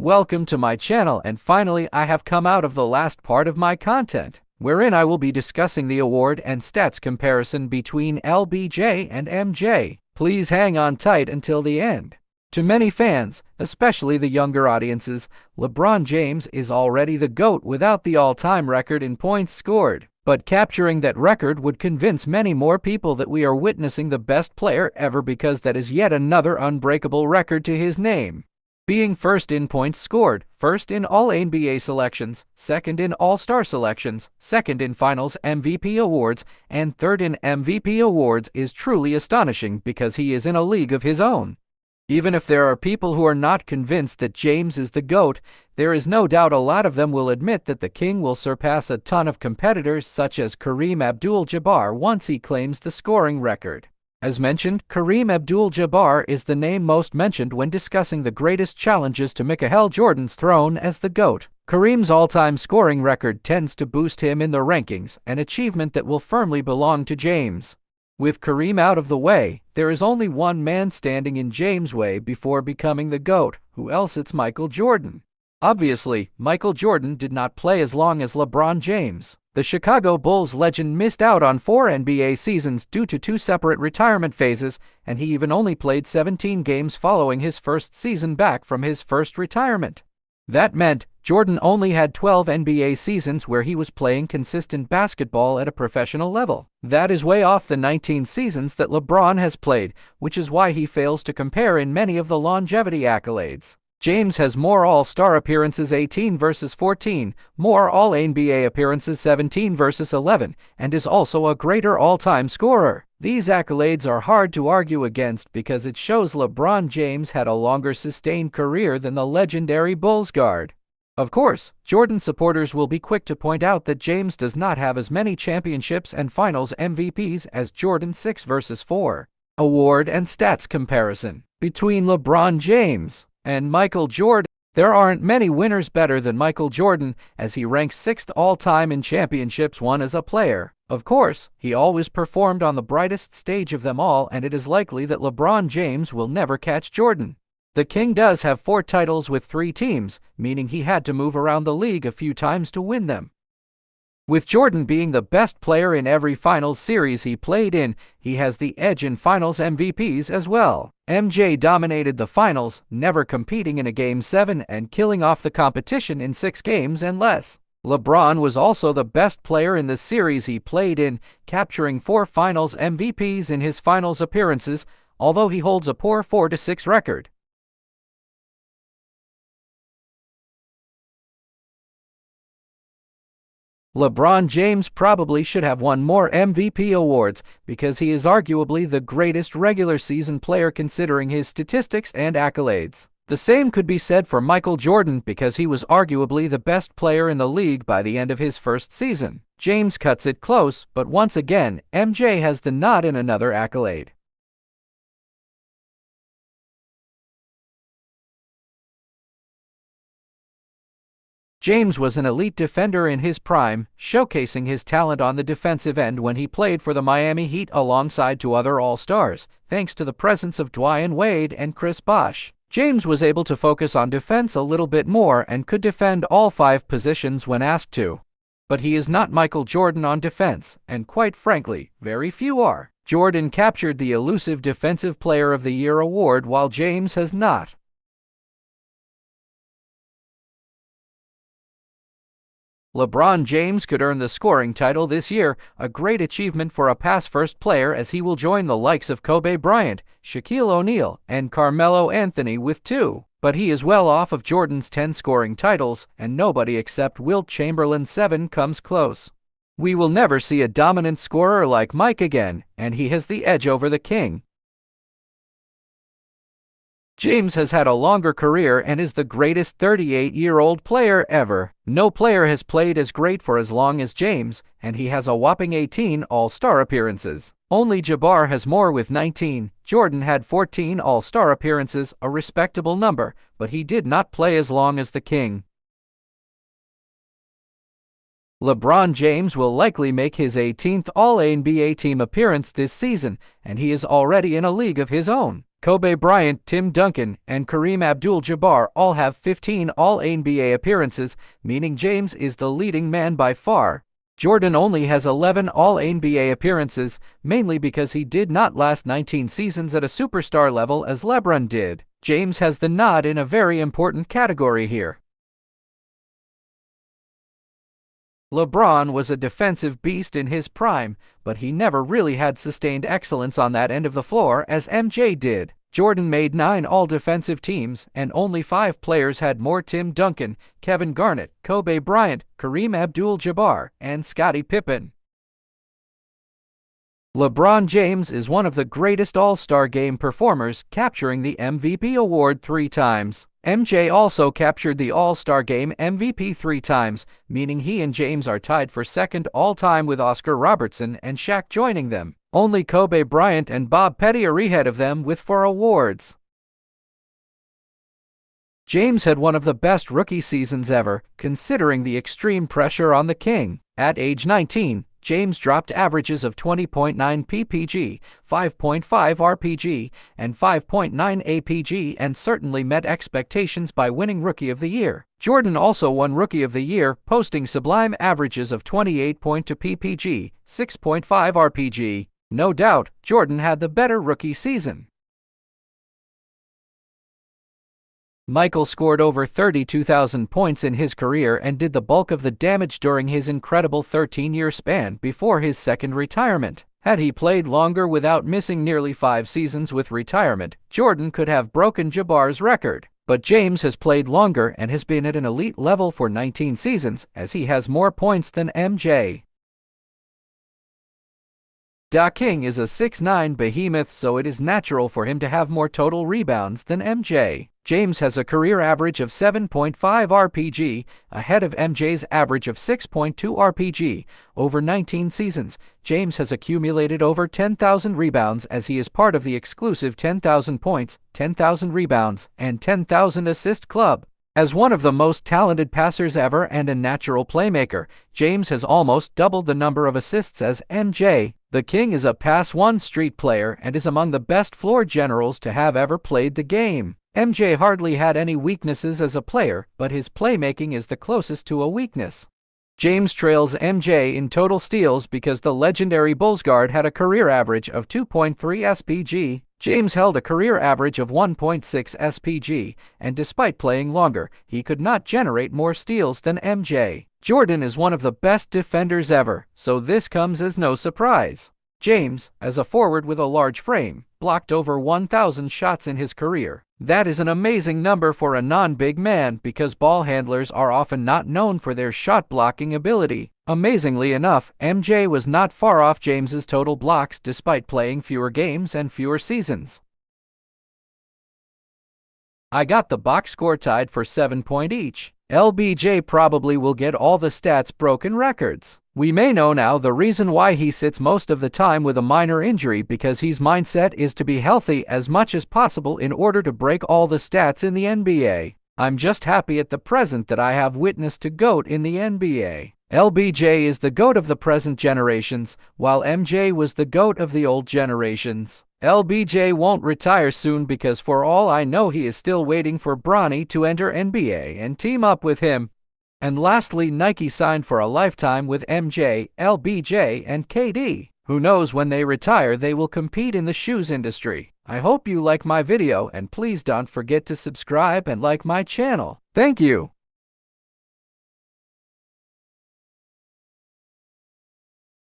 Welcome to my channel, and finally I have come out of the last part of my content, wherein I will be discussing the award and stats comparison between LBJ and MJ. Please hang on tight until the end. To many fans, especially the younger audiences, LeBron James is already the GOAT without the all-time record in points scored. But capturing that record would convince many more people that we are witnessing the best player ever, because that is yet another unbreakable record to his name. Being first in points scored, first in all NBA selections, second in All-Star selections, second in Finals MVP awards, and third in MVP awards is truly astonishing because he is in a league of his own. Even if there are people who are not convinced that James is the GOAT, there is no doubt a lot of them will admit that the King will surpass a ton of competitors such as Kareem Abdul-Jabbar once he claims the scoring record. As mentioned, Kareem Abdul-Jabbar is the name most mentioned when discussing the greatest challenges to Michael Jordan's throne as the GOAT. Kareem's all-time scoring record tends to boost him in the rankings, an achievement that will firmly belong to James. With Kareem out of the way, there is only one man standing in James' way before becoming the GOAT. Who else? It's Michael Jordan. Obviously, Michael Jordan did not play as long as LeBron James. The Chicago Bulls legend missed out on 4 NBA seasons due to 2 separate retirement phases, and he even only played 17 games following his first season back from his first retirement. That meant Jordan only had 12 NBA seasons where he was playing consistent basketball at a professional level. That is way off the 19 seasons that LeBron has played, which is why he fails to compare in many of the longevity accolades. James has more All-Star appearances 18 versus 14, more All-NBA appearances 17 versus 11, and is also a greater all-time scorer. These accolades are hard to argue against because it shows LeBron James had a longer sustained career than the legendary Bulls guard. Of course, Jordan supporters will be quick to point out that James does not have as many championships and Finals MVPs as Jordan. 6 versus 4. Award and stats comparison between LeBron James and Michael Jordan. There aren't many winners better than Michael Jordan, as he ranks 6th all-time in championships won as a player. Of course, he always performed on the brightest stage of them all, and it is likely that LeBron James will never catch Jordan. The King does have 4 titles with 3 teams, meaning he had to move around the league a few times to win them. With Jordan being the best player in every Finals series he played in, he has the edge in Finals MVPs as well. MJ dominated the Finals, never competing in a Game 7 and killing off the competition in 6 games and less. LeBron was also the best player in the series he played in, capturing 4 Finals MVPs in his Finals appearances, although he holds a poor 4-6 record. LeBron James probably should have won more MVP awards because he is arguably the greatest regular season player considering his statistics and accolades. The same could be said for Michael Jordan because he was arguably the best player in the league by the end of his first season. James cuts it close, but once again, MJ has the nod in another accolade. James was an elite defender in his prime, showcasing his talent on the defensive end when he played for the Miami Heat alongside 2 other All-Stars, thanks to the presence of Dwyane Wade and Chris Bosh. James was able to focus on defense a little bit more and could defend all 5 positions when asked to. But he is not Michael Jordan on defense, and quite frankly, very few are. Jordan captured the elusive Defensive Player of the Year award while James has not. LeBron James could earn the scoring title this year, a great achievement for a pass-first player, as he will join the likes of Kobe Bryant, Shaquille O'Neal, and Carmelo Anthony with 2. But he is well off of Jordan's 10 scoring titles, and nobody except Wilt Chamberlain's 7 comes close. We will never see a dominant scorer like Mike again, and he has the edge over the King. James has had a longer career and is the greatest 38-year-old player ever. No player has played as great for as long as James, and he has a whopping 18 All-Star appearances. Only Jabbar has more with 19. Jordan had 14 All-Star appearances, a respectable number, but he did not play as long as the King. LeBron James will likely make his 18th All-NBA team appearance this season, and he is already in a league of his own. Kobe Bryant, Tim Duncan, and Kareem Abdul-Jabbar all have 15 All-NBA appearances, meaning James is the leading man by far. Jordan only has 11 All-NBA appearances, mainly because he did not last 19 seasons at a superstar level as LeBron did. James has the nod in a very important category here. LeBron was a defensive beast in his prime, but he never really had sustained excellence on that end of the floor as MJ did. Jordan made 9 all-defensive teams, and only 5 players had more: Tim Duncan, Kevin Garnett, Kobe Bryant, Kareem Abdul-Jabbar, and Scottie Pippen. LeBron James is one of the greatest All-Star Game performers, capturing the MVP award 3 times. MJ also captured the All-Star Game MVP 3 times, meaning he and James are tied for second all-time with Oscar Robertson and Shaq joining them. Only Kobe Bryant and Bob Petty are ahead of them with 4 awards. James had one of the best rookie seasons ever, considering the extreme pressure on the King. At age 19, James dropped averages of 20.9 ppg, 5.5 rpg, and 5.9 apg and certainly met expectations by winning Rookie of the Year. Jordan also won Rookie of the Year, posting sublime averages of 28.2 ppg, 6.5 rpg. No doubt, Jordan had the better rookie season. Michael scored over 32,000 points in his career and did the bulk of the damage during his incredible 13-year span before his second retirement. Had he played longer without missing nearly 5 seasons with retirement, Jordan could have broken Jabbar's record. But James has played longer and has been at an elite level for 19 seasons, as he has more points than MJ. Da King is a 6'9" behemoth, so it is natural for him to have more total rebounds than MJ. James has a career average of 7.5 rpg, ahead of MJ's average of 6.2 rpg. Over 19 seasons, James has accumulated over 10,000 rebounds as he is part of the exclusive 10,000 points, 10,000 rebounds, and 10,000 assist club. As one of the most talented passers ever and a natural playmaker, James has almost doubled the number of assists as MJ. The King is a pass-one street player and is among the best floor generals to have ever played the game. MJ hardly had any weaknesses as a player, but his playmaking is the closest to a weakness. James trails MJ in total steals because the legendary Bulls guard had a career average of 2.3 SPG. James held a career average of 1.6 SPG, and despite playing longer, he could not generate more steals than MJ. Jordan is one of the best defenders ever, so this comes as no surprise. James, as a forward with a large frame, blocked over 1,000 shots in his career. That is an amazing number for a non-big man because ball handlers are often not known for their shot-blocking ability. Amazingly enough, MJ was not far off James's total blocks despite playing fewer games and fewer seasons. I got the box score tied for 7 points each. LBJ probably will get all the stats broken records. We may know now the reason why he sits most of the time with a minor injury, because his mindset is to be healthy as much as possible in order to break all the stats in the NBA. I'm just happy at the present that I have witnessed to GOAT in the NBA. LBJ is the GOAT of the present generations, while MJ was the GOAT of the old generations. LBJ won't retire soon because for all I know he is still waiting for Bronny to enter NBA and team up with him. And lastly, Nike signed for a lifetime with MJ, LBJ, and KD. Who knows, when they retire they will compete in the shoes industry. I hope you like my video and please don't forget to subscribe and like my channel. Thank you.